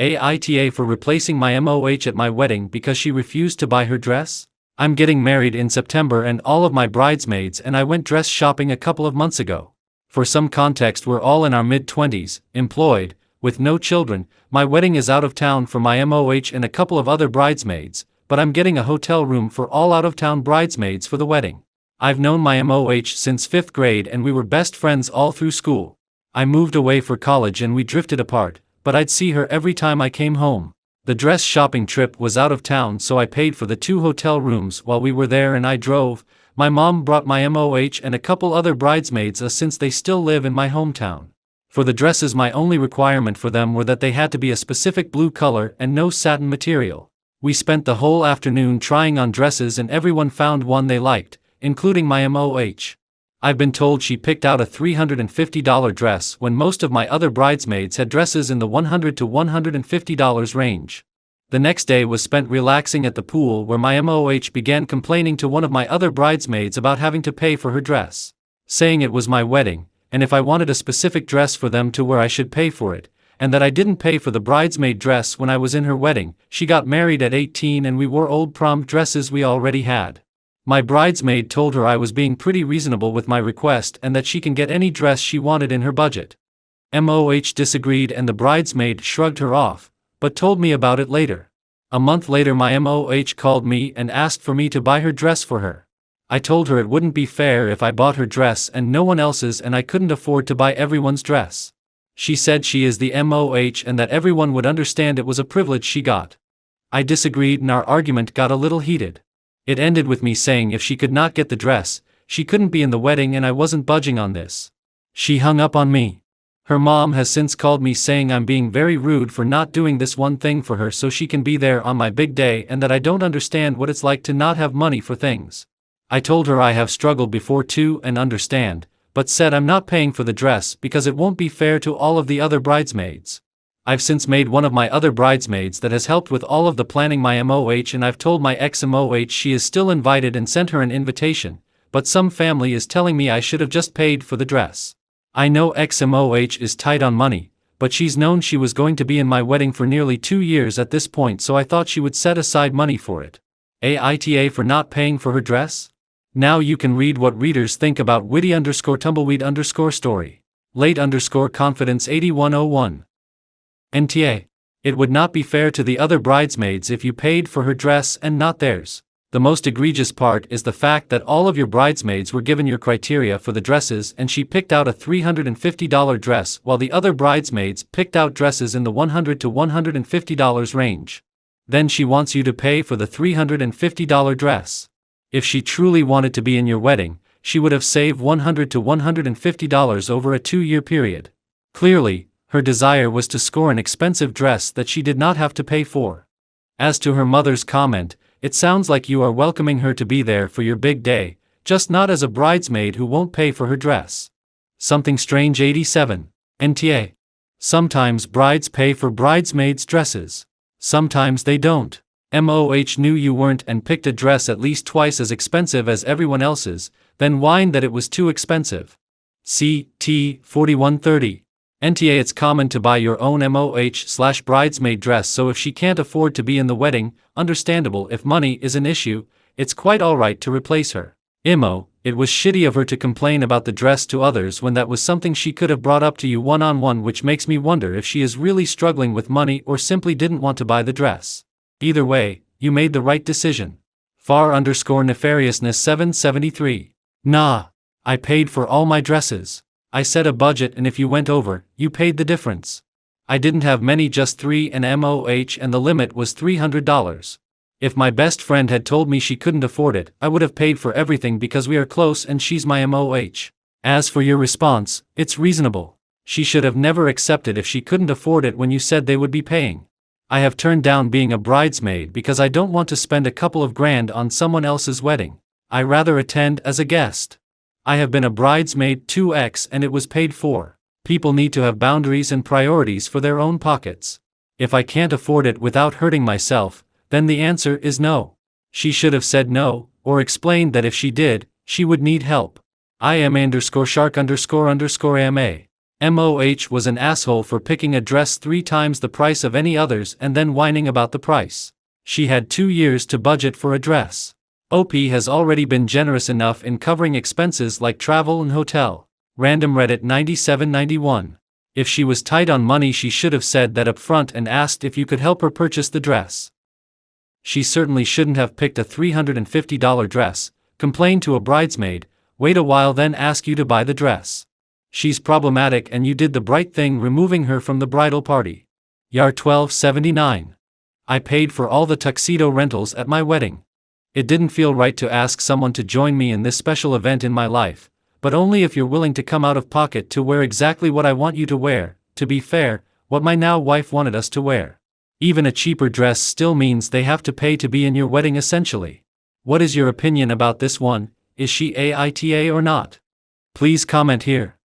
AITA for replacing my MOH at my wedding because she refused to buy her dress? I'm getting married in September and all of my bridesmaids and I went dress shopping a couple of months ago. For some context, we're all in our mid-20s, employed, with no children. My wedding is out of town for my MOH and a couple of other bridesmaids, but I'm getting a hotel room for all out-of-town bridesmaids for the wedding. I've known my MOH since 5th grade and we were best friends all through school. I moved away for college and we drifted apart, but I'd see her every time I came home. The dress shopping trip was out of town, so I paid for the 2 hotel rooms while we were there and I drove. My mom brought my MOH and a couple other bridesmaids since they still live in my hometown. For the dresses, my only requirement for them were that they had to be a specific blue color and no satin material. We spent the whole afternoon trying on dresses and everyone found one they liked, including my MOH. I've been told she picked out a $350 dress when most of my other bridesmaids had dresses in the $100 to $150 range. The next day was spent relaxing at the pool where my MOH began complaining to one of my other bridesmaids about having to pay for her dress, saying it was my wedding, and if I wanted a specific dress for them to wear I should pay for it, and that I didn't pay for the bridesmaid dress when I was in her wedding. She got married at 18 and we wore old prom dresses we already had. My bridesmaid told her I was being pretty reasonable with my request and that she can get any dress she wanted in her budget. MOH disagreed and the bridesmaid shrugged her off, but told me about it later. A month later my MOH called me and asked for me to buy her dress for her. I told her it wouldn't be fair if I bought her dress and no one else's and I couldn't afford to buy everyone's dress. She said she is the MOH and that everyone would understand it was a privilege she got. I disagreed and our argument got a little heated. It ended with me saying if she could not get the dress, she couldn't be in the wedding and I wasn't budging on this. She hung up on me. Her mom has since called me saying I'm being very rude for not doing this one thing for her so she can be there on my big day and that I don't understand what it's like to not have money for things. I told her I have struggled before too and understand, but said I'm not paying for the dress because it won't be fair to all of the other bridesmaids. I've since made one of my other bridesmaids that has helped with all of the planning my MOH and I've told my ex-MOH she is still invited and sent her an invitation, but some family is telling me I should have just paid for the dress. I know ex-MOH is tight on money, but she's known she was going to be in my wedding for nearly 2 years at this point, so I thought she would set aside money for it. AITA for not paying for her dress? Now you can read what readers think about witty_tumbleweed_story. Late_confidence 8101. NTA. It would not be fair to the other bridesmaids if you paid for her dress and not theirs. The most egregious part is the fact that all of your bridesmaids were given your criteria for the dresses and she picked out a $350 dress while the other bridesmaids picked out dresses in the $100 to $150 range. Then she wants you to pay for the $350 dress. If she truly wanted to be in your wedding, she would have saved $100 to $150 over a 2-year period. Clearly, her desire was to score an expensive dress that she did not have to pay for. As to her mother's comment, it sounds like you are welcoming her to be there for your big day, just not as a bridesmaid who won't pay for her dress. Something Strange 87. NTA. Sometimes brides pay for bridesmaids' dresses. Sometimes they don't. MOH knew you weren't and picked a dress at least twice as expensive as everyone else's, then whined that it was too expensive. CT 4130. NTA. It's common to buy your own MOH/bridesmaid dress, so if she can't afford to be in the wedding, understandable. If money is an issue, it's quite alright to replace her. IMO. It was shitty of her to complain about the dress to others when that was something she could have brought up to you one-on-one, which makes me wonder if she is really struggling with money or simply didn't want to buy the dress. Either way, you made the right decision. Far_nefariousness 773. Nah. I paid for all my dresses. I set a budget and if you went over, you paid the difference. I didn't have many, just 3 and MOH and the limit was $300. If my best friend had told me she couldn't afford it, I would have paid for everything because we are close and she's my MOH. As for your response, it's reasonable. She should have never accepted if she couldn't afford it when you said they would be paying. I have turned down being a bridesmaid because I don't want to spend a couple of grand on someone else's wedding. I rather attend as a guest. I have been a bridesmaid 2x and it was paid for. People need to have boundaries and priorities for their own pockets. If I can't afford it without hurting myself, then the answer is no. She should have said no, or explained that if she did, she would need help. IM_shark___ma. MOH was an asshole for picking a dress 3 times the price of any others and then whining about the price. She had 2 years to budget for a dress. OP has already been generous enough in covering expenses like travel and hotel. Random Reddit 9791. If she was tight on money, she should have said that up front and asked if you could help her purchase the dress. She certainly shouldn't have picked a $350 dress, complain to a bridesmaid, wait a while then ask you to buy the dress. She's problematic and you did the bright thing removing her from the bridal party. Yar 1279. I paid for all the tuxedo rentals at my wedding. It didn't feel right to ask someone to join me in this special event in my life, but only if you're willing to come out of pocket to wear exactly what I want you to wear, to be fair, what my now wife wanted us to wear. Even a cheaper dress still means they have to pay to be in your wedding essentially. What is your opinion about this one? Is she AITA or not? Please comment here.